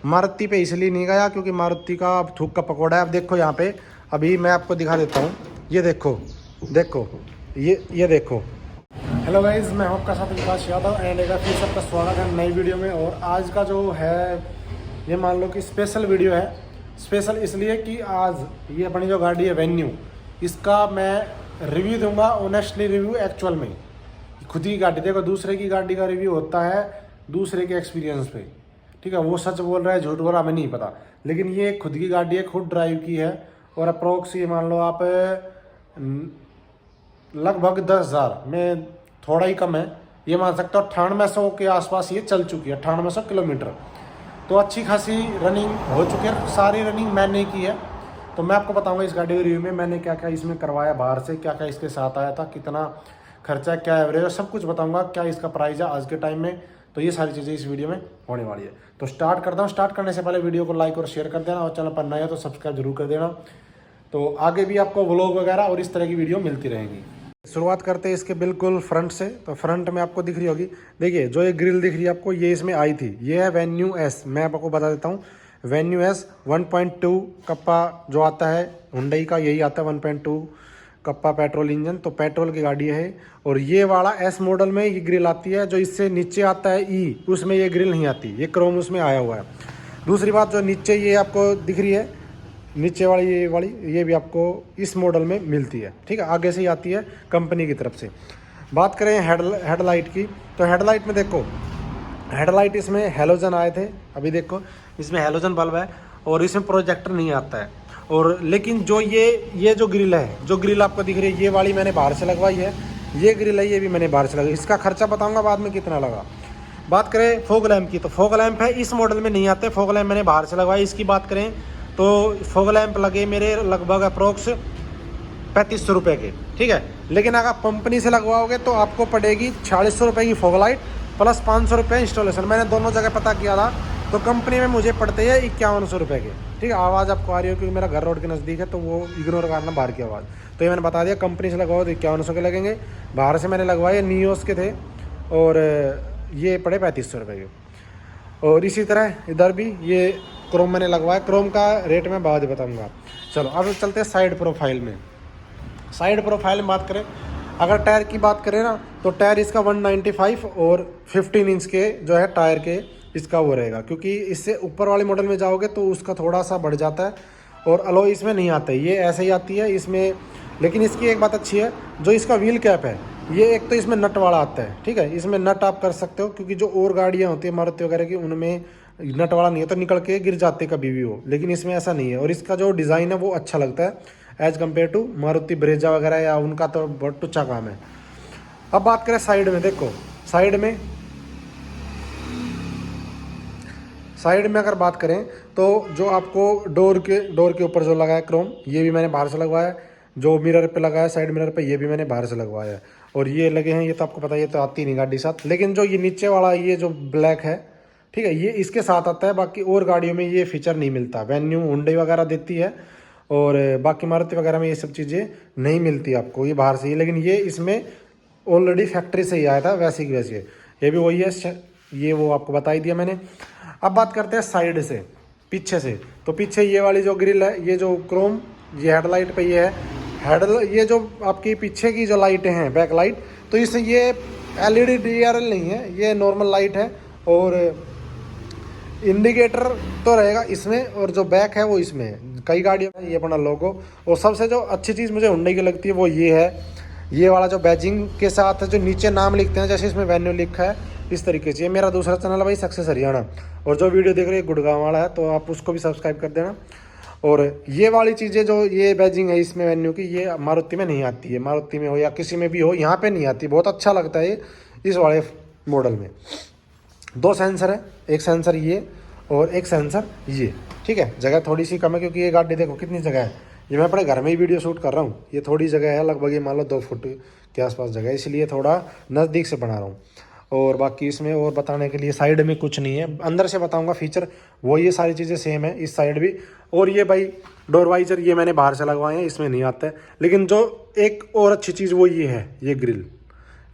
मारुति पे इसलिए नहीं गया क्योंकि मारुति का थूक का पकौड़ा है। अब देखो यहाँ पे, अभी मैं आपको दिखा देता हूँ। ये देखो देखो, ये देखो। हेलो गाइज, मैं हूँ आपका साथ विकास यादव एंड एक फिर सबका स्वागत है नई वीडियो में। और आज का जो है ये मान लो कि स्पेशल वीडियो है। स्पेशल इसलिए कि आज ये अपनी जो गाड़ी है वेन्यू, इसका मैं रिव्यू दूंगा, ऑनेस्टली रिव्यू एक्चुअल में। खुद की गाड़ी, देखो दूसरे की गाड़ी का रिव्यू होता है दूसरे के एक्सपीरियंस पे, ठीक है। वो सच बोल रहा है झूठ बोल रहा है हमें नहीं पता, लेकिन ये खुद की गाड़ी है, खुद ड्राइव की है। और अप्रोक्स ये मान लो आप लगभग 10,000 में थोड़ा ही कम है, ये मान सकते हो 9800 के आसपास ये चल चुकी है, 9800 किलोमीटर। तो अच्छी खासी रनिंग हो चुकी है, सारी रनिंग मैंने की है। तो मैं आपको बताऊंगा इस गाड़ी के रिव्यू में मैंने क्या क्या इसमें करवाया बाहर से, क्या क्या इसके साथ आया था, कितना खर्चा, क्या एवरेज है, सब कुछ बताऊंगा, क्या इसका प्राइस है आज के टाइम में। तो ये सारी चीज़ें इस वीडियो में होने वाली है। तो स्टार्ट करता हूँ। स्टार्ट करने से पहले वीडियो को लाइक और शेयर कर देना, और चैनल पर नया तो सब्सक्राइब जरूर कर देना। तो आगे भी आपको व्लॉग वगैरह और इस तरह की वीडियो मिलती रहेंगी। शुरुआत करते हैं इसके बिल्कुल फ्रंट से। तो फ्रंट में आपको दिख रही होगी, देखिए जो ये ग्रिल दिख रही है आपको, ये इसमें आई थी। ये है वेन्यू एस, मैं आपको बता देता हूँ। वेन्यू एस 1.2 कप्पा जो आता है हुंडई का, यही आता है 1.2 कप्पा पेट्रोल इंजन। तो पेट्रोल की गाड़ी है। और ये वाला एस मॉडल में ये ग्रिल आती है। जो इससे नीचे आता है ई, उसमें ये ग्रिल नहीं आती, ये क्रोम उसमें आया हुआ है। दूसरी बात, जो नीचे ये आपको दिख रही है नीचे वाली ये भी आपको इस मॉडल में मिलती है, ठीक है। आगे से ही आती है कंपनी की तरफ से। बात करें हेडलाइट की, तो हेडलाइट में देखो, हेडलाइट इसमें हेलोजन आए थे। अभी देखो इसमें हेलोजन बल्ब है और इसमें प्रोजेक्टर नहीं आता है। और लेकिन जो ये जो ग्रिल है, जो ग्रिल आपको दिख रही है, ये वाली मैंने बाहर से लगवाई है। ये ग्रिल है, ये भी मैंने बाहर से लगाई। इसका खर्चा बताऊँगा बाद में कितना लगा। बात करें फॉग लैम्प की, तो फॉग लैम्प है इस मॉडल में नहीं आते। फॉग लैम्प मैंने बाहर से लगवाई। इसकी बात करें तो फॉग लैंप लगे मेरे लगभग अप्रोक्स 3500 रुपये के, ठीक है। लेकिन अगर कंपनी से लगवाओगे तो आपको पड़ेगी 4600 रुपये की फॉग लाइट प्लस 500 रुपये इंस्टॉलेशन। मैंने दोनों जगह पता किया था, तो कंपनी में मुझे पड़ते हैं 5100 रुपये के, ठीक है। आवाज़ आपको आ रही हो क्योंकि मेरा घर रोड के नज़दीक है, तो वो इग्नोर करना बाहर की आवाज़। तो ये मैंने बता दिया, कंपनी से लगवाओ तो 5100 के लगेंगे। बाहर से मैंने लगवाए, नियोस के थे, और ये पड़े 3500 रुपये के। और इसी तरह इधर भी ये क्रोम मैंने लगवाया। क्रोम का रेट मैं बाद में बताऊंगा। चलो अब चलते हैं साइड प्रोफाइल में। साइड प्रोफाइल में बात करें, अगर टायर की बात करें ना, तो टायर इसका 195 और 15 इंच के जो है टायर के इसका वो रहेगा। क्योंकि इससे ऊपर वाले मॉडल में जाओगे तो उसका थोड़ा सा बढ़ जाता है, और अलॉय इसमें नहीं आता है, ये ऐसे ही आती है इसमें। लेकिन इसकी एक बात अच्छी है, जो इसका व्हील कैप है, ये एक तो इसमें नट वाला आता है, ठीक है। इसमें नट आप कर सकते हो, क्योंकि जो और गाड़ियाँ होती है मारुति वगैरह की, उनमें नट वाला नहीं है तो निकल के गिर जाते कभी भी हो, लेकिन इसमें ऐसा नहीं है। और इसका जो डिज़ाइन है वो अच्छा लगता है as compare to Maruti Brezza वगैरह, या उनका तो बहुत टुच्चा काम है। अब बात करें साइड में, देखो साइड में अगर बात करें तो जो आपको डोर के ऊपर जो लगा है क्रोम, ये भी मैंने बाहर से लगवाया। जो मिरर पे लगा है, साइड मिरर पे, ये भी मैंने बाहर से लगवाया है। और ये लगे हैं, ये तो आपको पता है, ये तो आती नहीं गाड़ी साथ। लेकिन जो ये नीचे वाला ये जो ब्लैक है, ठीक है, ये इसके साथ आता है। बाकी और गाड़ियों में ये फीचर नहीं मिलता। वेन्यू हुंडई वगैरह देती है, और बाकी मारुति वगैरह में ये सब चीज़ें नहीं मिलती आपको, ये बाहर से ही। लेकिन ये इसमें ऑलरेडी फैक्ट्री से ही आया था, वैसे की वैसे। ये भी वही है, ये वो आपको बता ही दिया मैंने। अब बात करते हैं साइड से, पीछे से। तो पीछे ये वाली जो ग्रिल है, ये जो क्रोम, ये हेडलाइट पे ये है। ये जो आपकी पीछे की जो लाइटें हैं, बैक लाइट, तो इससे ये एलईडी डीआरएल नहीं है, ये नॉर्मल लाइट है। और इंडिकेटर तो रहेगा इसमें, और जो बैक है वो इसमें है। कई गाड़ियों में ये अपना लोगो। और सबसे जो अच्छी चीज़ मुझे हुंडई की लगती है वो ये है, ये वाला जो बैजिंग के साथ जो नीचे नाम लिखते हैं, जैसे इसमें वेन्यू लिखा है इस तरीके से। ये मेरा दूसरा चैनल है भाई, सक्सेस हरियाणा, और जो वीडियो देख रहे हैं गुड़गांव वाला है, तो आप उसको भी सब्सक्राइब कर देना। और ये वाली चीज़ें जो ये बैजिंग है इसमें वेन्यू की, ये मारुति में नहीं आती है। मारुति में हो या किसी में भी हो, यहाँ पे नहीं आती। बहुत अच्छा लगता है ये इस वाले मॉडल में। 2 सेंसर है, एक सेंसर ये और एक सेंसर ये, ठीक है। जगह थोड़ी सी कम है क्योंकि ये गाड़ी देखो कितनी जगह है। ये मैं अपने घर में ही वीडियो शूट कर रहा हूँ, ये थोड़ी जगह है, लगभग ये मान लो 2 फुट के आसपास जगह है, इसलिए थोड़ा नज़दीक से बना रहा हूँ। और बाकी इसमें और बताने के लिए साइड में कुछ नहीं है। अंदर से बताऊंगा फीचर, वो ये सारी चीज़ें सेम है इस साइड भी। और ये भाई डोर वाइजर ये मैंने बाहर से लगवाए हैं, इसमें नहीं आता है। लेकिन जो एक और अच्छी चीज़ वो ये है, ये ग्रिल,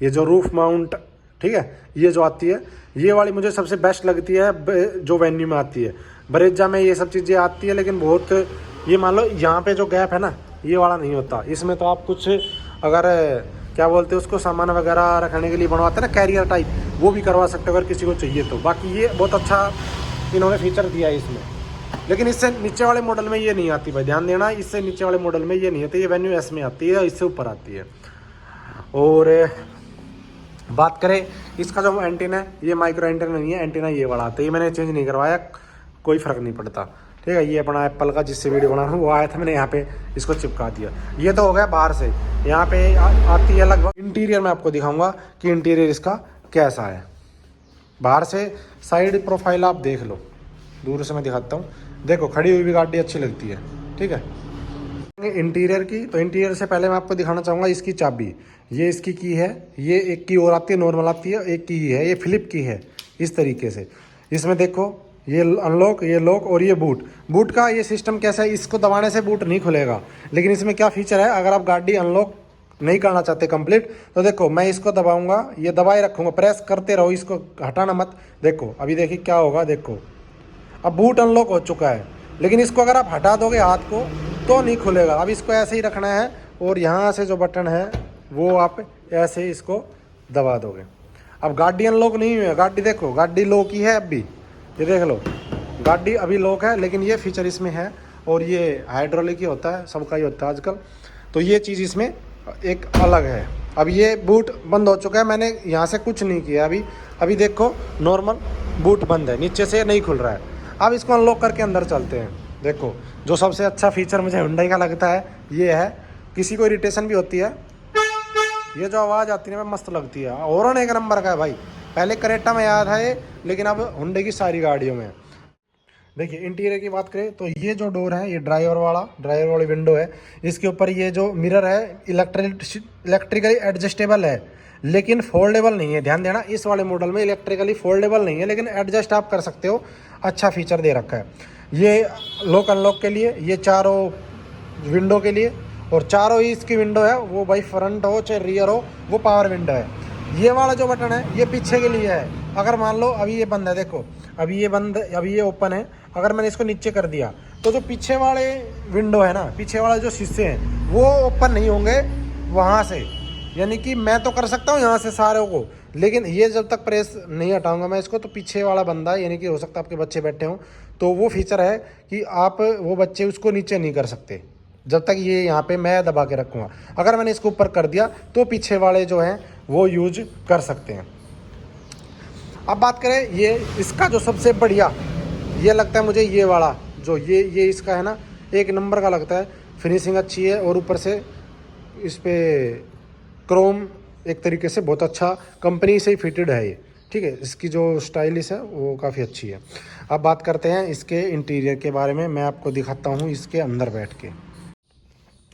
ये जो रूफ माउंट, ठीक है, ये जो आती है, ये वाली मुझे सबसे बेस्ट लगती है जो वेन्यू में आती है। ब्रेजा में ये सब चीज़ें आती है, लेकिन बहुत ये मान लो यहाँ पे जो गैप है ना, ये वाला नहीं होता इसमें। तो आप कुछ अगर क्या बोलते हैं उसको, सामान वगैरह रखने के लिए बनवाते हैं ना कैरियर टाइप, वो भी करवा सकते हो अगर किसी को चाहिए तो। बाकी ये बहुत अच्छा इन्होंने फीचर दिया है इसमें, लेकिन इससे नीचे वाले मॉडल में ये नहीं आती भाई, ध्यान देना, इससे नीचे वाले मॉडल में ये नहीं आती, ये वेन्यू एस में आती है, इससे ऊपर आती है। और बात करें इसका जो एंटीना है, ये माइक्रो एंटीना नहीं है, एंटीना ये वाला आता है, ये मैंने चेंज नहीं करवाया, कोई फ़र्क नहीं पड़ता, ठीक है। ये अपना एप्पल का जिससे वीडियो बना रहा हूँ वो आया था, मैंने यहाँ पे इसको चिपका दिया। ये तो हो गया बाहर से, यहाँ पे आती है लगभग। इंटीरियर में आपको दिखाऊंगा कि इंटीरियर इसका कैसा है। बाहर से साइड प्रोफाइल आप देख लो, दूर से मैं दिखाता हूँ, देखो खड़ी हुई भी गाड़ी अच्छी लगती है, ठीक है। इंटीरियर की, तो इंटीरियर से पहले मैं आपको दिखाना चाहूँगा इसकी चाबी। ये इसकी की है, ये एक की और आती है, नॉर्मल आती है, एक की ही है, ये फ्लिप की है इस तरीके से। इसमें देखो ये अनलॉक, ये लॉक और ये बूट। बूट का ये सिस्टम कैसा है, इसको दबाने से बूट नहीं खुलेगा, लेकिन इसमें क्या फीचर है, अगर आप गाड़ी अनलॉक नहीं करना चाहते कंप्लीट, तो देखो मैं इसको दबाऊंगा, ये दबाए रखूँगा, प्रेस करते रहो, इसको हटाना मत। देखो अभी देखिए क्या होगा, देखो अब बूट अनलॉक हो चुका है, लेकिन इसको अगर आप हटा दोगे हाथ को तो नहीं खुलेगा। अब इसको ऐसे ही रखना है, और यहाँ से जो बटन है वो आप ऐसे इसको दबा दोगे। अब गाड़ी अनलॉक नहीं हुई है, गाड़ी देखो, गाड़ी लॉक ही है अब भी, ये देख लो गाड़ी अभी लॉक है, लेकिन ये फीचर इसमें है। और ये हाइड्रोलिक ही होता है, सबका ही होता है आजकल, तो ये चीज़ इसमें एक अलग है। अब ये बूट बंद हो चुका है, मैंने यहाँ से कुछ नहीं किया अभी। अभी देखो नॉर्मल बूट बंद है, नीचे से नहीं खुल रहा है। अब इसको अनलॉक करके अंदर चलते हैं। देखो जो सबसे अच्छा फीचर मुझे हुंडई का लगता है ये है, किसी को इरिटेशन भी होती है, ये जो आवाज़ आती है ना मस्त लगती है, हॉर्न एक नंबर का है भाई। पहले करेटा में आया था ये, लेकिन अब हुंडई की सारी गाड़ियों में। देखिए इंटीरियर की बात करें तो ये जो डोर है, ये ड्राइवर वाली विंडो है, इसके ऊपर ये जो मिरर है इलेक्ट्रिकली एडजस्टेबल है, लेकिन फोल्डेबल नहीं है। ध्यान देना, इस वाले मॉडल में इलेक्ट्रिकली फोल्डेबल नहीं है, लेकिन एडजस्ट आप कर सकते हो, अच्छा फीचर दे रखा है। ये लॉक अनलॉक के लिए, ये चारों विंडो के लिए, और चारों ही इसकी विंडो है, वो भाई फ्रंट हो चाहे रियर हो, वो पावर विंडो है। ये वाला जो बटन है ये पीछे के लिए है, अगर मान लो अभी ये बंद है, देखो अभी ये बंद, अभी ये ओपन है, अगर मैंने इसको नीचे कर दिया तो जो पीछे वाले विंडो है ना, पीछे वाले जो शीशे हैं वो ओपन नहीं होंगे वहाँ से, यानी कि मैं तो कर सकता हूँ यहाँ से सारों को, लेकिन ये जब तक प्रेस नहीं हटाऊंगा मैं इसको, तो पीछे वाला बंदा, यानी कि हो सकता है आपके बच्चे बैठे हों, तो वो फीचर है कि आप वो बच्चे उसको नीचे नहीं कर सकते जब तक ये यहाँ पे मैं दबा के रखूँगा। अगर मैंने इसको ऊपर कर दिया तो पीछे वाले जो हैं वो यूज कर सकते हैं। अब बात करें ये इसका जो सबसे बढ़िया ये लगता है मुझे, ये वाला जो ये इसका है ना, एक नंबर का लगता है, फिनिशिंग अच्छी है, और ऊपर से इस पर क्रोम एक तरीके से बहुत अच्छा कंपनी से ही फिटेड है ये, ठीक है। इसकी जो स्टाइलिश है वो काफ़ी अच्छी है। अब बात करते हैं इसके इंटीरियर के बारे में, मैं आपको दिखाता हूँ इसके अंदर बैठ के।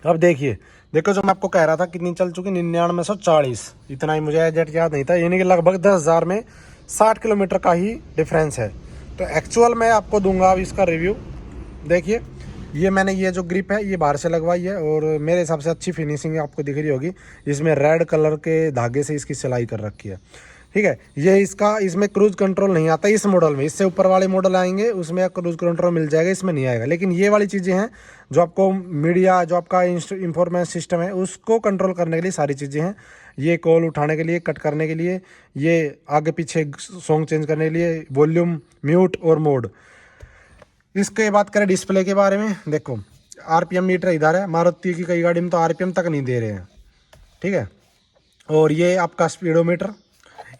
अब देखो जो मैं आपको कह रहा था कितनी चल चुकी, 9940, इतना ही मुझे एग्जैक्ट याद नहीं था, यानी कि लगभग 10,000 में 60 किलोमीटर का ही डिफरेंस है। तो एक्चुअल मैं आपको दूंगा अब इसका रिव्यू। देखिए ये मैंने ये जो ग्रिप है ये बाहर से लगवाई है, और मेरे हिसाब से अच्छी फिनिशिंग आपको दिख रही होगी, इसमें रेड कलर के धागे से इसकी सिलाई कर रखी है, ठीक है। ये इसमें क्रूज कंट्रोल नहीं आता इस मॉडल में, इससे ऊपर वाले मॉडल आएंगे उसमें क्रूज कंट्रोल मिल जाएगा, इसमें नहीं आएगा। लेकिन ये वाली चीज़ें हैं जो आपको मीडिया, जो आपका इंफॉर्मेशन सिस्टम है उसको कंट्रोल करने के लिए सारी चीज़ें हैं। ये कॉल उठाने के लिए, कट करने के लिए, ये आगे पीछे सॉन्ग चेंज करने के लिए, वॉल्यूम, म्यूट और मोड। इसके बात करें डिस्प्ले के बारे में, देखो आरपीएम मीटर इधर है, मारुति की कई गाड़ी में तो आरपीएम तक नहीं दे रहे हैं, ठीक है। और ये आपका स्पीडोमीटर,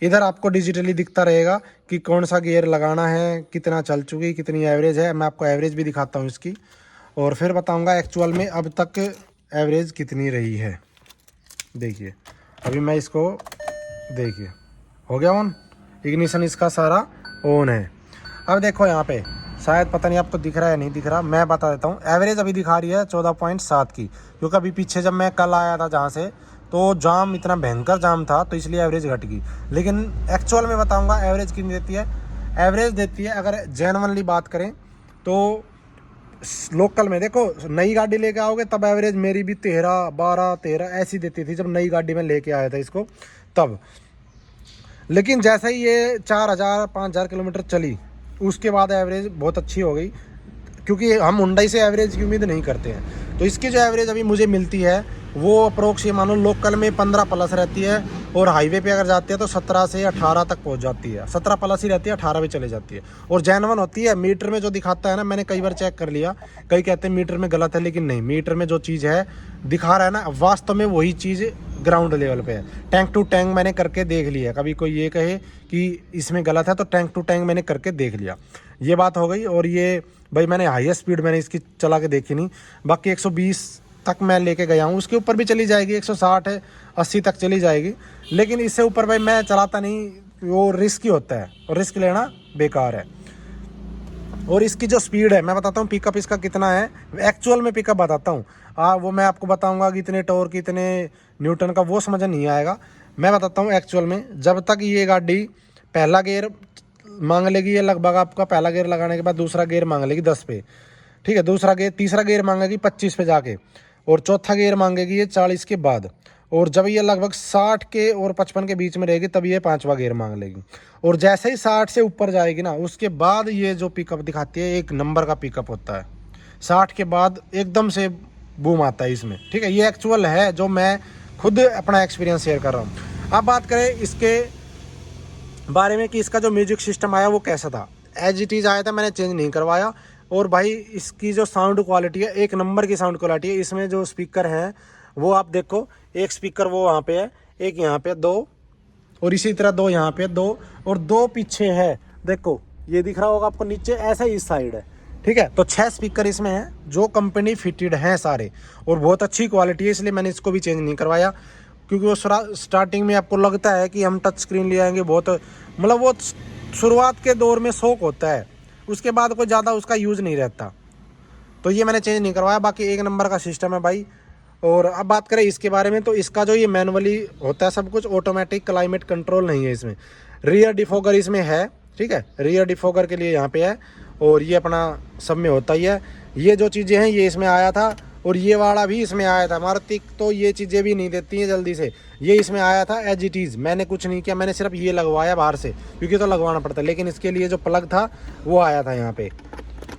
इधर आपको डिजिटली दिखता रहेगा कि कौन सा गियर लगाना है, कितना चल चुकी, कितनी एवरेज है। मैं आपको एवरेज भी दिखाता हूँ इसकी, और फिर बताऊँगा एक्चुअल में अब तक एवरेज कितनी रही है। देखिए अभी मैं इसको, देखिए हो गया ऑन, इग्निशन इसका सारा ऑन है। अब देखो यहाँ पे शायद पता नहीं आपको दिख रहा है नहीं दिख रहा, मैं बता देता हूँ। एवरेज अभी दिखा रही है 14.7 की, क्योंकि अभी पीछे जब मैं कल आया था जहाँ से, तो जाम इतना भयंकर जाम था, तो इसलिए एवरेज घट गई। लेकिन एक्चुअल में बताऊँगा एवरेज कितनी देती है। एवरेज देती है, अगर जेन्युइनली बात करें तो लोकल में, देखो नई गाड़ी लेके आओगे तब एवरेज मेरी भी 13, 12, 13 ऐसी देती थी, जब नई गाड़ी में लेके आया था इसको तब। लेकिन जैसे ही ये 4,000, 5,000 किलोमीटर चली, उसके बाद एवरेज बहुत अच्छी हो गई, क्योंकि हम हुंडई से एवरेज की उम्मीद नहीं करते हैं। तो इसकी जो एवरेज अभी मुझे मिलती है वो अप्रोक्स ये मानो लोकल में 15 प्लस रहती है, और हाईवे पे अगर जाते हैं तो 17 से 18 तक पहुंच जाती है। 17 प्लस ही रहती है, 18 भी चले जाती है, और जेन्युइन होती है। मीटर में जो दिखाता है ना, मैंने कई बार चेक कर लिया, कई कहते हैं मीटर में गलत है, लेकिन नहीं, मीटर में जो चीज़ है दिखा रहा है ना, वास्तव में वही चीज़ ग्राउंड लेवल पे है। टैंक टू टैंक मैंने करके देख लिया, कभी कोई ये कहे कि इसमें गलत है तो टैंक टू टैंक मैंने करके देख लिया। ये बात हो गई। और ये भाई मैंने हाईएस्ट स्पीड मैंने इसकी चला के देखी नहीं, बाकी 120 तक मैं लेके गया हूँ, उसके ऊपर भी चली जाएगी, 160 है 80 तक चली जाएगी, लेकिन इससे ऊपर भाई मैं चलाता नहीं, वो रिस्क ही होता है और रिस्क लेना बेकार है। और इसकी जो स्पीड है मैं बताता हूँ, पिकअप इसका कितना है एक्चुअल में, पिकअप बताता हूँ। वो मैं आपको बताऊँगा कि इतने टॉर्क कितने न्यूटन का, वो समझ नहीं आएगा। मैं बताता हूँ एक्चुअल में, जब तक ये गाड़ी पहला गियर मांग लेगी, ये लगभग आपका पहला गियर लगाने के बाद दूसरा गियर मांग लेगी 10 पे, ठीक है, दूसरा गियर, तीसरा गियर मांगेगी 25 पे जाके, और चौथा गियर मांगेगी ये 40 के बाद, और जब ये लगभग 60 के और 55 के बीच में रहेगी तब ये 5वां गियर मांग लेगी। और जैसे ही 60 से ऊपर जाएगी ना, उसके बाद ये जो पिकअप दिखाती है, एक नंबर का पिकअप होता है। 60 के बाद एकदम से बूम आता है इसमें, ठीक है। ये एक्चुअल है, जो मैं खुद अपना एक्सपीरियंस शेयर कर रहा हूँ। अब बात करें इसके बारे में कि इसका जो म्यूजिक सिस्टम आया वो कैसा था। एज इट इज़ आया था, मैंने चेंज नहीं करवाया। और भाई इसकी जो साउंड क्वालिटी है, एक नंबर की साउंड क्वालिटी है। इसमें जो स्पीकर हैं वो आप देखो, एक स्पीकर वो वहाँ पे है, एक यहाँ पे 2, और इसी तरह 2 यहाँ पे 2, और 2 पीछे है, देखो ये दिख रहा होगा आपको नीचे, ऐसा ही इस साइड है, ठीक है। तो 6 स्पीकर इसमें हैं जो कंपनी फिटेड हैं सारे, और बहुत अच्छी क्वालिटी है, इसलिए मैंने इसको भी चेंज नहीं करवाया। क्योंकि वो स्टार्टिंग में आपको लगता है कि हम टच स्क्रीन ले आएंगे, बहुत मतलब वो शुरुआत के दौर में शौक होता है, उसके बाद कोई ज़्यादा उसका यूज़ नहीं रहता। तो ये मैंने चेंज नहीं करवाया, बाकी एक नंबर का सिस्टम है भाई। और अब बात करें इसके बारे में, तो इसका जो ये मैनुअली होता है सब कुछ, ऑटोमेटिक क्लाइमेट कंट्रोल नहीं है इसमें। रियर डिफॉगर इसमें है, ठीक है, रियर डिफॉगर के लिए यहाँ पे है, और ये अपना सब में होता ही है। ये जो चीज़ें हैं ये इसमें आया था, और ये वाला भी इसमें आया था। मारुति तो ये चीज़ें भी नहीं देती हैं जल्दी से, ये इसमें आया था एज इट इज़। मैंने कुछ नहीं किया, मैंने सिर्फ ये लगवाया बाहर से, क्योंकि तो लगवाना पड़ता है, लेकिन इसके लिए जो प्लग था वो आया था यहाँ पे,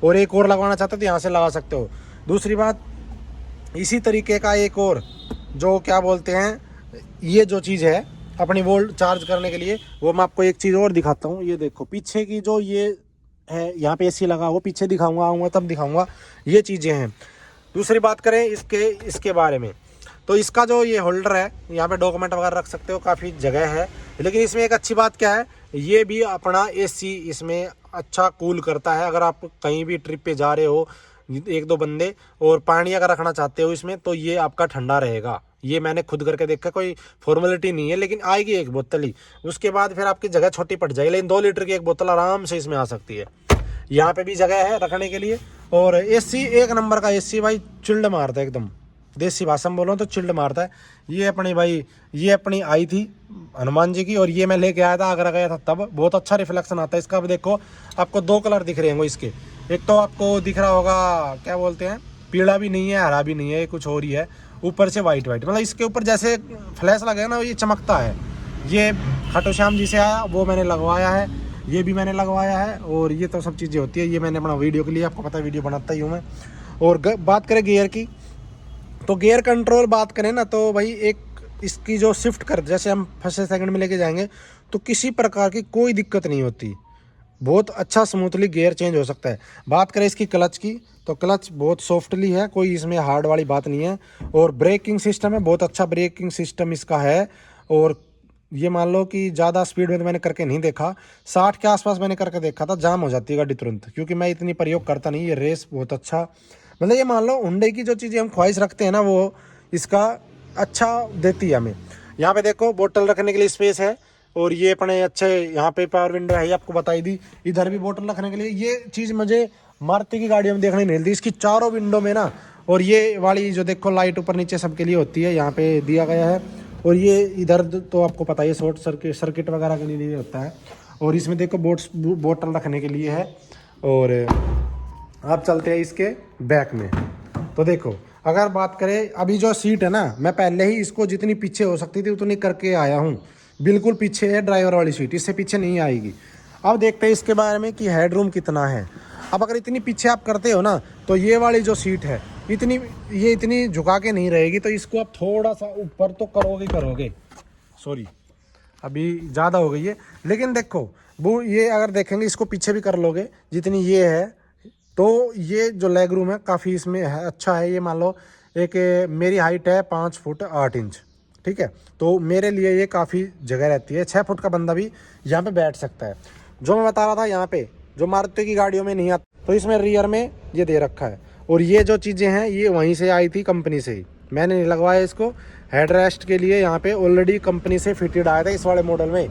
और एक और लगवाना चाहते तो यहाँ से लगा सकते हो। दूसरी बात, इसी तरीके का एक और जो क्या बोलते हैं, ये जो चीज़ है अपनी वोल्ट चार्ज करने के लिए, वो मैं आपको एक चीज़ और दिखाता हूँ। ये देखो पीछे की जो ये है, यहाँ पे एसी लगा, वो पीछे दिखाऊंगा, आऊँगा तब दिखाऊंगा, ये चीज़ें हैं। दूसरी बात करें इसके बारे में, तो इसका जो ये होल्डर है, यहाँ पे डॉक्यूमेंट वगैरह रख सकते हो, काफ़ी जगह है। लेकिन इसमें एक अच्छी बात क्या है, ये भी अपना एसी इसमें अच्छा कूल करता है। अगर आप कहीं भी ट्रिप पे जा रहे हो, 1-2 बंदे, और पानी अगर रखना चाहते हो इसमें, तो ये आपका ठंडा रहेगा। ये मैंने खुद करके देखा, कोई फॉर्मेलिटी नहीं है, लेकिन आएगी एक बोतल ही, उसके बाद फिर आपकी जगह छोटी पड़ जाएगी। लेकिन 2 लीटर की एक बोतल आराम से इसमें आ सकती है। यहाँ पे भी जगह है रखने के लिए। और एसी एक नंबर का एसी भाई, चिल्ड मारता है एकदम, देसी भाषा में बोलो तो चिल्ड मारता है। ये अपनी भाई, ये अपनी आई थी हनुमान जी की, और ये मैं लेके आया था, आगरा गया था तब। बहुत अच्छा रिफ्लेक्शन आता है इसका। अब देखो आपको 2 कलर दिख रहे होंगे इसके, एक तो आपको दिख रहा होगा क्या बोलते हैं, पीला भी नहीं है, हरा भी नहीं है, ये कुछ और ही है, ऊपर से वाइट, मतलब इसके ऊपर जैसे फ्लैश लगे ना, ये चमकता है। ये खाटू श्याम जी से आया, वो मैंने लगवाया है, ये भी मैंने लगवाया है, और ये तो सब चीज़ें होती है। ये मैंने अपना वीडियो के लिए, आपको पता है वीडियो बनाता ही हूँ मैं। और बात करें गियर की, तो गियर कंट्रोल बात करें ना, तो भाई एक इसकी जो शिफ्ट कर, जैसे हम फर्स्ट से सेकंड में लेके जाएंगे तो किसी प्रकार की कोई दिक्कत नहीं होती, बहुत अच्छा स्मूथली गियर चेंज हो सकता है। बात करें इसकी क्लच की, तो क्लच बहुत सॉफ्टली है, कोई इसमें हार्ड वाली बात नहीं है। और ब्रेकिंग सिस्टम है, बहुत अच्छा ब्रेकिंग सिस्टम इसका है। और ये मान लो कि ज़्यादा स्पीड में तो मैंने करके नहीं देखा, 60 के आसपास मैंने करके देखा था, जाम हो जाती है गाड़ी तुरंत, क्योंकि मैं इतनी प्रयोग करता नहीं। ये रेस बहुत अच्छा, मतलब ये मान लो हुंडई की जो चीज़ें हम ख्वाहिश रखते हैं ना, वो इसका अच्छा देती है हमें। यहाँ पे देखो बोतल रखने के लिए स्पेस है, और ये अपने अच्छे यहाँ पे पावर विंडो है, ये आपको बताई दी। इधर भी बोतल रखने के लिए, ये चीज़ मुझे मारुति की गाड़ियों में देखने नहीं मिलती, इसकी चारों विंडो में ना। और ये वाली जो देखो लाइट ऊपर नीचे सबके लिए होती है, यहाँ पे दिया गया है। और ये इधर तो आपको पता है शॉर्ट सर्किट वगैरह के लिए होता है। और इसमें देखो बोतल रखने के लिए है। और आप चलते हैं इसके बैक में, तो देखो अगर बात करें, अभी जो सीट है ना, मैं पहले ही इसको जितनी पीछे हो सकती थी उतनी करके आया हूँ। बिल्कुल पीछे है ड्राइवर वाली सीट, इससे पीछे नहीं आएगी। अब देखते हैं इसके बारे में कि हेडरूम कितना है। अब अगर इतनी पीछे आप करते हो ना, तो ये वाली जो सीट है इतनी झुका के नहीं रहेगी, तो इसको आप थोड़ा सा ऊपर तो करोगे। सॉरी, अभी ज़्यादा हो गई है, लेकिन देखो वो ये अगर देखेंगे इसको पीछे भी कर लोगे जितनी ये है, तो ये जो लेग रूम है काफ़ी इसमें है, अच्छा है। ये मान लो एक मेरी हाइट है 5 फुट 8 इंच, ठीक है, तो मेरे लिए ये काफ़ी जगह रहती है। 6 फुट का बंदा भी यहाँ पे बैठ सकता है। जो मैं बता रहा था यहाँ पे जो मारुति की गाड़ियों में नहीं आता, तो इसमें रियर में ये दे रखा है। और ये जो चीज़ें हैं ये वहीं से आई थी, कंपनी से ही, मैंने नहीं लगवाया इसको। हेड रेस्ट के लिए यहाँ पे ऑलरेडी कंपनी से फिटेड आया था इस वाले मॉडल में।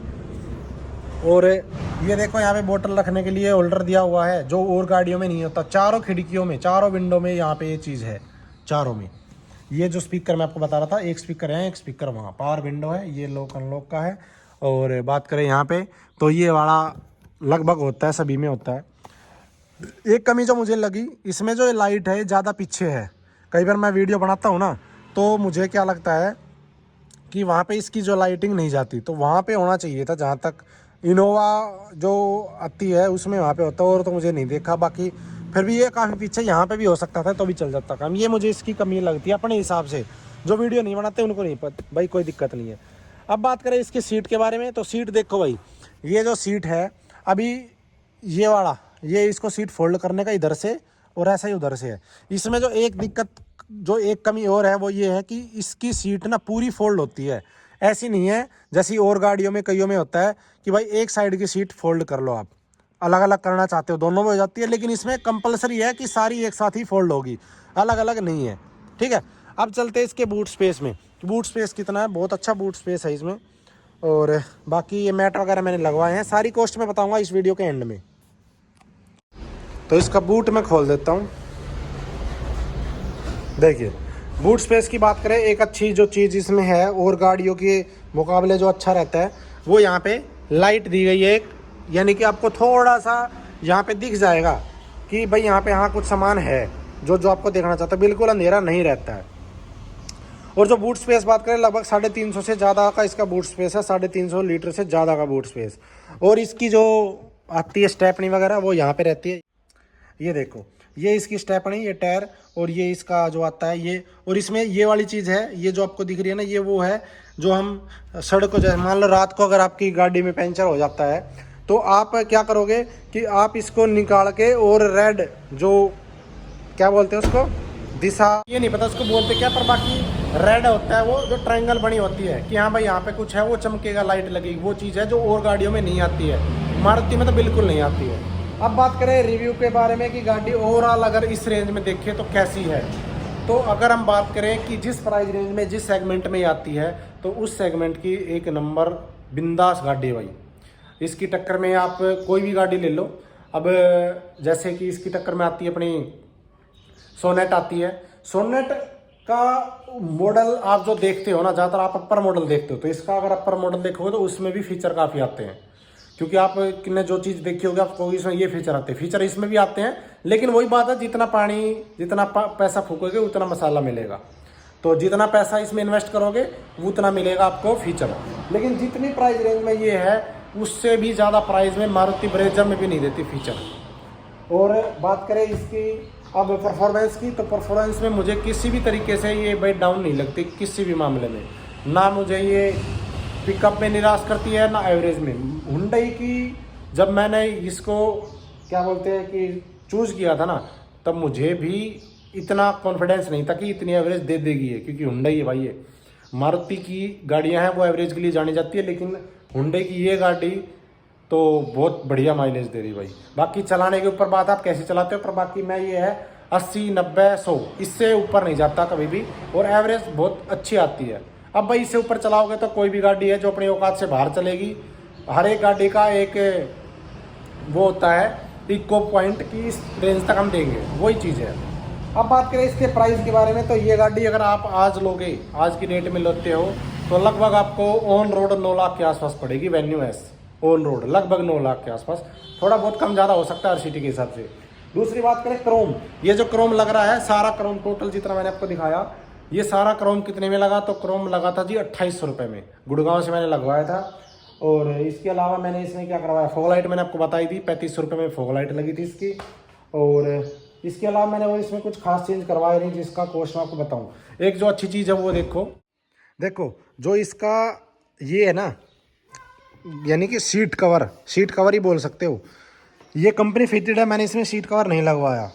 और ये देखो यहाँ पे बोतल रखने के लिए होल्डर दिया हुआ है, जो और गाड़ियों में नहीं होता। चारों खिड़कियों में, चारों विंडो में यहाँ पे ये चीज़ है, चारों में। ये जो स्पीकर मैं आपको बता रहा था, एक स्पीकर है, एक स्पीकर वहाँ, पावर विंडो है, ये लॉक अनलॉक का है। और बात करें यहाँ पे, तो ये वाला लगभग होता है, सभी में होता है। एक कमी जो मुझे लगी इसमें, जो लाइट है ज़्यादा पीछे है। कई बार मैं वीडियो बनाता हूँ ना, तो मुझे क्या लगता है कि वहाँ पे इसकी जो लाइटिंग नहीं जाती, तो वहाँ पे होना चाहिए था। जहाँ तक इनोवा जो आती है उसमें वहाँ पे होता है, और तो मुझे नहीं देखा। बाकी फिर भी ये काफ़ी पीछे, यहाँ पे भी हो सकता था तो भी चल जाता काम। ये मुझे इसकी कमी लगती है अपने हिसाब से। जो वीडियो नहीं बनाते उनको नहीं पता भाई, कोई दिक्कत नहीं है। अब बात करें इसकी सीट के बारे में, तो सीट देखो भाई, ये जो सीट है अभी ये वाला, ये इसको सीट फोल्ड करने का इधर से और ऐसा ही उधर से है। इसमें जो एक दिक्कत, जो एक कमी और है, वो ये है कि इसकी सीट ना पूरी फोल्ड होती है। ऐसी नहीं है जैसी और गाड़ियों में कईयों में होता है कि भाई एक साइड की सीट फोल्ड कर लो, आप अलग अलग करना चाहते हो दोनों में हो जाती है। लेकिन इसमें कंपलसरी है कि सारी एक साथ ही फोल्ड होगी, अलग अलग नहीं है, ठीक है। अब चलते हैं इसके बूट स्पेस में। बूट स्पेस कितना है, बहुत अच्छा बूट स्पेस है इसमें। और बाकी ये मैट वगैरह मैंने लगवाए हैं, सारी कॉस्ट मैं बताऊँगा इस वीडियो के एंड में। तो इसका बूट मैं खोल देता हूँ। देखिए, बूट स्पेस की बात करें, एक अच्छी जो चीज़ इसमें है और गाड़ियों के मुकाबले जो अच्छा रहता है, वो यहाँ पे लाइट दी गई है एक, यानी कि आपको थोड़ा सा यहाँ पे दिख जाएगा कि भाई यहाँ पे कुछ सामान है जो आपको देखना चाहता है, बिल्कुल अंधेरा नहीं रहता है। और जो बूट स्पेस बात करें, लगभग 350 से ज़्यादा का इसका बूट स्पेस है, 350 लीटर से ज़्यादा का बूट स्पेस। और इसकी जो आती है स्टेपनी वगैरह, वो यहाँ पे रहती है। ये देखो, ये इसकी स्टेपनी, ये टायर, और ये इसका जो आता है ये। और इसमें ये वाली चीज़ है, ये जो आपको दिख रही है ना, ये वो है जो हम सड़क को, जैसे मान लो रात को अगर आपकी गाड़ी में पंचर हो जाता है, तो आप क्या करोगे कि आप इसको निकाल के, और रेड जो क्या बोलते हैं उसको, दिशा, ये नहीं पता उसको बोलते क्या, पर बाकी रेड होता है वो, जो ट्रायंगल बनी होती है कि हाँ भाई यहाँ पे कुछ है, वो चमकेगा, लाइट लगेगी। वो चीज़ है जो और गाड़ियों में नहीं आती है, मारुति में तो बिल्कुल नहीं आती है। अब बात करें रिव्यू के बारे में कि गाड़ी ओवरऑल अगर इस रेंज में देखें तो कैसी है, तो अगर हम बात करें कि जिस प्राइस रेंज में, जिस सेगमेंट में आती है, तो उस सेगमेंट की एक नंबर बिंदास गाड़ी है भाई। इसकी टक्कर में आप कोई भी गाड़ी ले लो। अब जैसे कि इसकी टक्कर में आती है अपनी सोनेट आती है। सोनेट का मॉडल आप जो देखते हो ना, ज़्यादातर आप अपर मॉडल देखते हो, तो इसका अगर अपर मॉडल देखोगे तो उसमें भी फीचर काफ़ी आते हैं। क्योंकि आप किन्ने जो चीज़ देखी होगी आपको इसमें ये फीचर आते हैं, फीचर इसमें भी आते हैं। लेकिन वही बात है, जितना पानी, जितना पैसा फूकोगे उतना मसाला मिलेगा। तो जितना पैसा इसमें इन्वेस्ट करोगे उतना मिलेगा आपको फीचर। लेकिन जितनी प्राइस रेंज में ये है, उससे भी ज़्यादा प्राइस में मारुति ब्रेजा में भी नहीं देती फीचर। और बात करें इसकी अब परफॉर्मेंस की, तो परफॉर्मेंस में मुझे किसी भी तरीके से ये भाई डाउन नहीं लगती, किसी भी मामले में। ना मुझे ये पिकअप में निराश करती है, ना एवरेज में। हुंडई की जब मैंने इसको क्या बोलते हैं कि चूज़ किया था ना, तब मुझे भी इतना कॉन्फिडेंस नहीं था कि इतनी एवरेज दे देगी है, क्योंकि हुंडई है भाई। ये मारुति की गाड़ियां हैं वो एवरेज के लिए जानी जाती है, लेकिन हुंडई की ये गाड़ी तो बहुत बढ़िया माइलेज दे रही भाई। बाकी चलाने के ऊपर बात, आप कैसे चलाते हो, पर बाकी मैं ये है 80, 90, 100 इससे ऊपर नहीं जाता कभी भी, और एवरेज बहुत अच्छी आती है। अब भाई इससे ऊपर चलाओगे तो कोई भी गाड़ी है जो अपनी औकात से बाहर चलेगी। हर एक गाड़ी का एक वो होता है इको पॉइंट की इस रेंज तक हम देंगे, वही चीज़ है। अब बात करें इसके प्राइस के बारे में, तो ये गाड़ी अगर आप आज लोगे, आज की डेट में लेते हो, तो लगभग आपको ऑन रोड 9 लाख के आसपास पड़ेगी। वेन्यू एस ऑन रोड लगभग 9 लाख के आसपास, थोड़ा बहुत कम ज़्यादा हो सकता है हर सिटी के हिसाब से। दूसरी बात करें क्रोम, ये जो क्रोम लग रहा है, सारा क्रोम टोटल जितना मैंने आपको दिखाया, ये सारा क्रोम कितने में लगा, तो क्रोम लगा था जी 2800 रुपये में। गुड़गांव से मैंने लगवाया था। और इसके अलावा मैंने इसमें क्या करवाया, फॉग लाइट मैंने आपको बताई थी, 3500 रुपये में फॉग लाइट लगी थी इसकी। और इसके अलावा मैंने वो इसमें कुछ खास चेंज करवाया नहीं जिसका कॉस्ट मैं आपको बताऊँ। एक जो अच्छी चीज़ है वो देखो जो इसका ये है ना, यानी कि सीट कवर ही बोल सकते हो, ये कंपनी फिटेड है, मैंने इसमें सीट कवर नहीं लगवाया।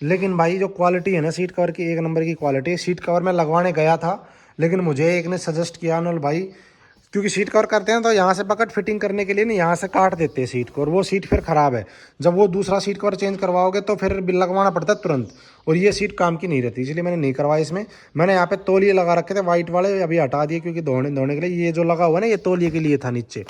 लेकिन भाई जो क्वालिटी है ना सीट कवर की, एक नंबर की क्वालिटी है। सीट कवर मैं लगवाने गया था, लेकिन मुझे एक ने सजेस्ट किया अनल भाई, क्योंकि सीट कवर करते हैं तो यहाँ से बकेट फिटिंग करने के लिए ना यहाँ से काट देते हैं सीट को, और वो सीट फिर ख़राब है। जब वो दूसरा सीट कवर चेंज करवाओगे तो फिर बिल लगवाना पड़ता है तुरंत, और ये सीट काम की नहीं रहती, इसलिए मैंने नहीं करवाया इसमें। मैंने यहाँ पे तौलिए लगा रखे थे वाइट वाले, अभी हटा दिए क्योंकि धोने के लिए। ये जो लगा हुआ ना ये तौलिए के लिए था नीचे,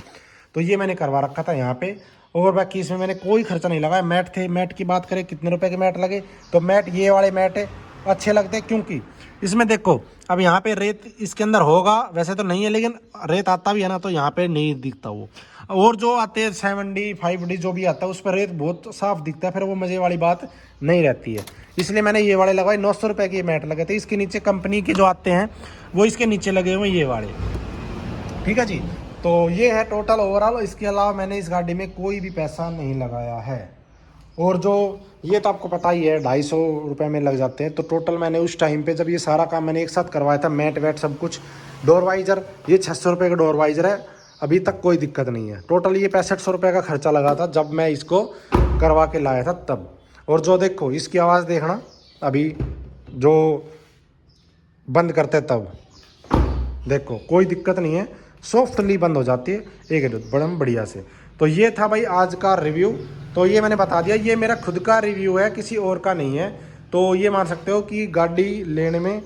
तो ये मैंने करवा रखा था यहाँ पे। और बाकी इसमें मैंने कोई खर्चा नहीं लगाया। मैट थे, मैट की बात करें कितने रुपए के मैट लगे, तो मैट ये वाले मैट है अच्छे लगते हैं, क्योंकि इसमें देखो अब यहाँ पे रेत इसके अंदर होगा, वैसे तो नहीं है, लेकिन रेत आता भी है ना तो यहाँ पे नहीं दिखता वो। और जो आते हैं 7D 5D जो भी आता है उस पर रेत बहुत साफ दिखता है, फिर वो मज़े वाली बात नहीं रहती है। इसलिए मैंने ये वाले लगवाए। 900 रुपये के ये मैट लगे थे। इसके नीचे कंपनी के जो आते हैं वो इसके नीचे लगे हुए ये वाले, ठीक है जी। तो ये है टोटल ओवरऑल। इसके अलावा मैंने इस गाड़ी में कोई भी पैसा नहीं लगाया है। और जो ये तो आपको पता ही है 250 रुपये में लग जाते हैं। तो टोटल मैंने उस टाइम पे जब ये सारा काम मैंने एक साथ करवाया था, मैट वैट सब कुछ, डोर वाइजर, ये 600 रुपये का डोर वाइजर है, अभी तक कोई दिक्कत नहीं है। टोटल ये 6500 रुपये का खर्चा लगा था जब मैं इसको करवा के लाया था तब। और जो देखो इसकी आवाज़ देखना, अभी जो बंद करते तब देखो कोई दिक्कत नहीं है, सॉफ्टली बंद हो जाती है एक बड़ा बढ़िया से। तो ये था भाई आज का रिव्यू। तो ये मैंने बता दिया, ये मेरा खुद का रिव्यू है, किसी और का नहीं है। तो ये मान सकते हो कि गाड़ी लेने में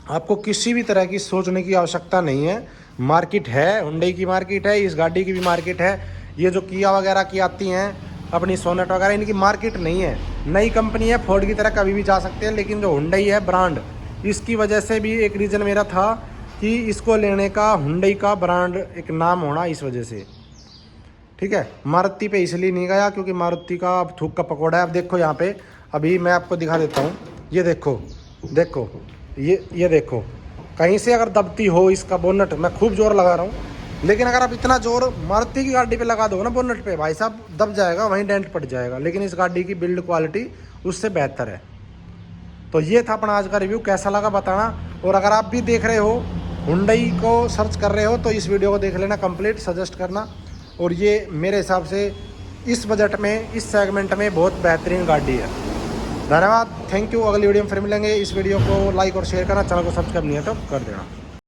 आपको किसी भी तरह की सोचने की आवश्यकता नहीं है। मार्केट है, हुंडई की मार्केट है, इस गाड़ी की भी मार्केट है। ये जो किया वगैरह की आती हैं अपनी सोनेट वगैरह, इनकी मार्केट नहीं है। नई कंपनी है, फोर्ड की तरह कभी भी जा सकते हैं, लेकिन जो हुंडई है ब्रांड, इसकी वजह से भी एक रीज़न मेरा था कि इसको लेने का, हुंडई का ब्रांड एक नाम होना, इस वजह से, ठीक है। मारुति पे इसलिए नहीं गया क्योंकि मारुति का अब थूक का पकौड़ा है। अब देखो यहाँ पे, अभी मैं आपको दिखा देता हूँ, ये देखो ये देखो, कहीं से अगर दबती हो इसका बोनट, मैं खूब जोर लगा रहा हूँ, लेकिन अगर आप इतना जोर मारुति की गाड़ी पे लगा दो ना बोनट पे, भाई साहब दब जाएगा, वहीं डेंट पड़ जाएगा। लेकिन इस गाड़ी की बिल्ड क्वालिटी उससे बेहतर है। तो ये था अपना आज का रिव्यू, कैसा लगा बताना। और अगर आप भी देख रहे हो, हुंडई को सर्च कर रहे हो, तो इस वीडियो को देख लेना कंप्लीट, सजेस्ट करना। और ये मेरे हिसाब से इस बजट में, इस सेगमेंट में बहुत बेहतरीन गाड़ी है। धन्यवाद, थैंक यू। अगली वीडियो में फिर मिलेंगे। इस वीडियो को लाइक और शेयर करना, चैनल को सब्सक्राइब नहीं है तो कर देना।